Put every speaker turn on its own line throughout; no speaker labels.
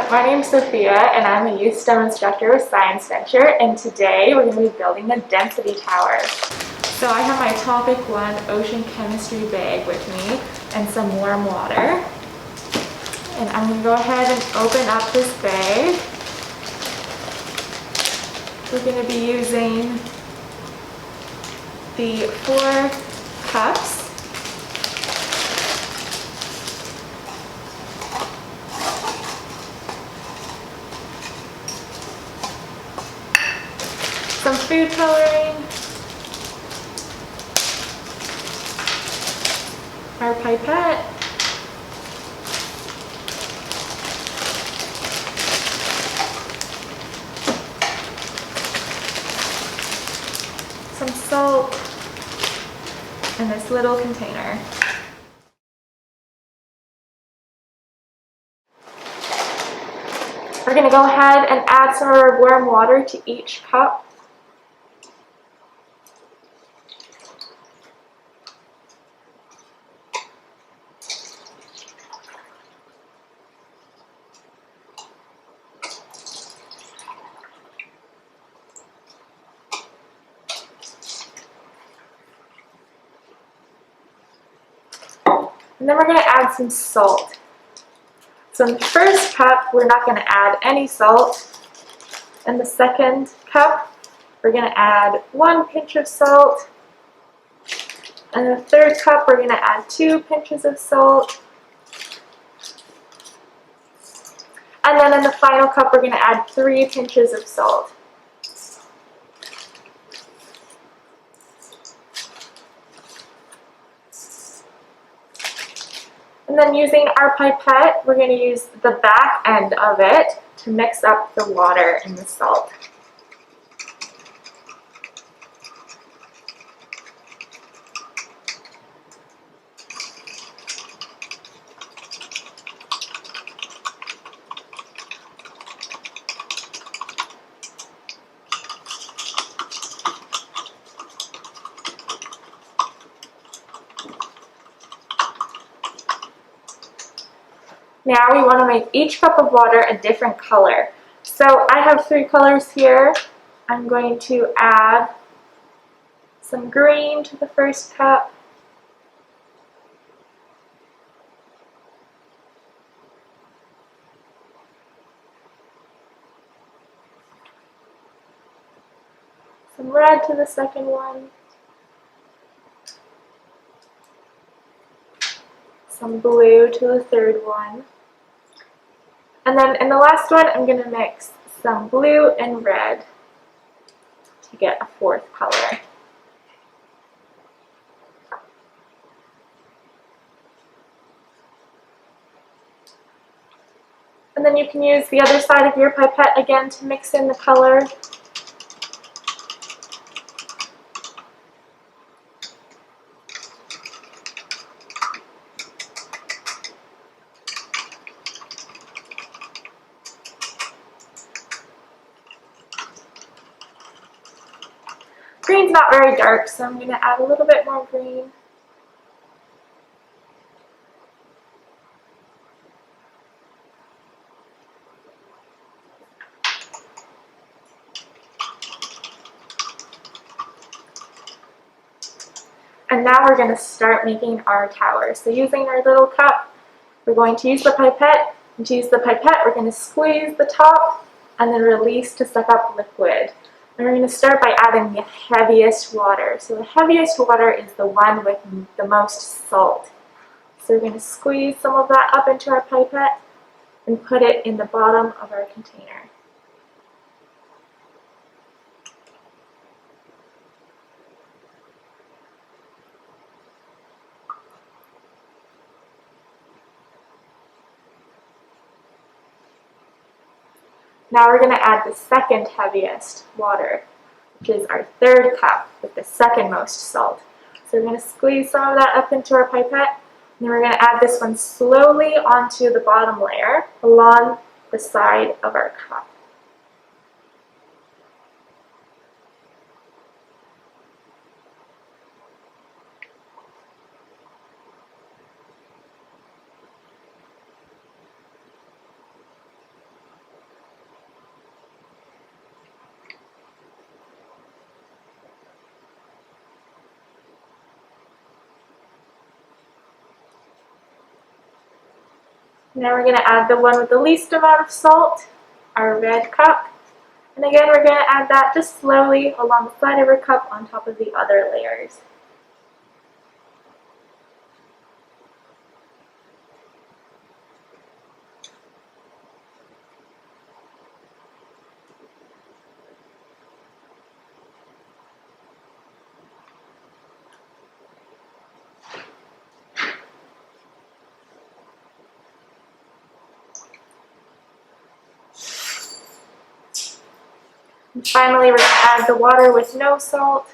My name's Sophia and I'm a youth STEM instructor with Science Venture, and today we're going to be building a density tower. So I have my Topic 1 ocean chemistry bag with me and some warm water. And I'm going to go ahead and open up this bag. We're going to be using the 4 cups. Some food coloring, our pipette, some salt, and this little container. We're going to go ahead and add some of our warm water to each cup. And then we're going to add some salt. So in the first cup, we're not going to add any salt. In the second cup, we're going to add 1 pinch of salt. In the third cup, we're going to add 2 pinches of salt. And then in the final cup, we're going to add 3 pinches of salt. And then using our pipette, we're going to use the back end of it to mix up the water and the salt. Now we want to make each cup of water a different color. So I have 3 colors here. I'm going to add some green to the first cup. Some red to the second one. Some blue to the third one. And then in the last one, I'm going to mix some blue and red to get a 4th color. And then you can use the other side of your pipette again to mix in the color. Green's not very dark, so I'm going to add a little bit more green. And now we're going to start making our tower. So using our little cup, we're going to use the pipette. And to use the pipette, we're going to squeeze the top and then release to suck up liquid. And we're going to start by adding the heaviest water. So the heaviest water is the one with the most salt. So we're going to squeeze some of that up into our pipette and put it in the bottom of our container. Now we're going to add the second heaviest water, which is our 3rd cup with the second most salt. So we're going to squeeze some of that up into our pipette, and then we're going to add this one slowly onto the bottom layer along the side of our cup. Now we're going to add the one with the least amount of salt, our red cup. And again, we're going to add that just slowly along the side of our cup on top of the other layers. And finally, we're going to add the water with no salt.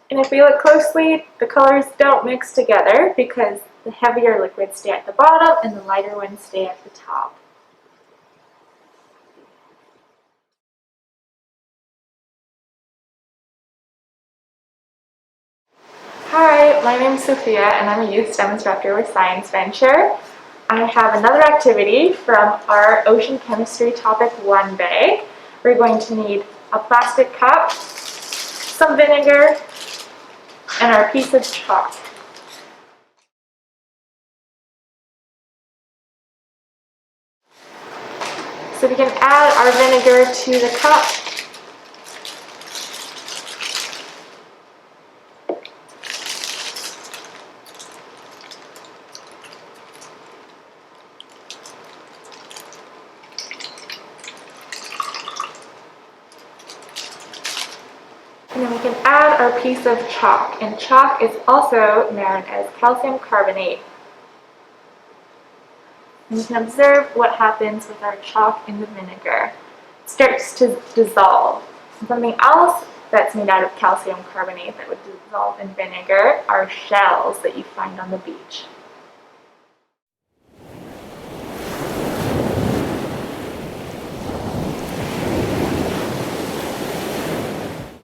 And if we look closely, the colors don't mix together because the heavier liquids stay at the bottom and the lighter ones stay at the top. Hi, my name is Sophia and I'm a youth STEM instructor with Science Venture. I have another activity from our Ocean Chemistry Topic 1 bag. We're going to need a plastic cup, some vinegar, and our piece of chalk. So we can add our vinegar to the cup. And then we can add our piece of chalk, and chalk is also known as calcium carbonate. And you can observe what happens with our chalk in the vinegar. It starts to dissolve. And something else that's made out of calcium carbonate that would dissolve in vinegar are shells that you find on the beach.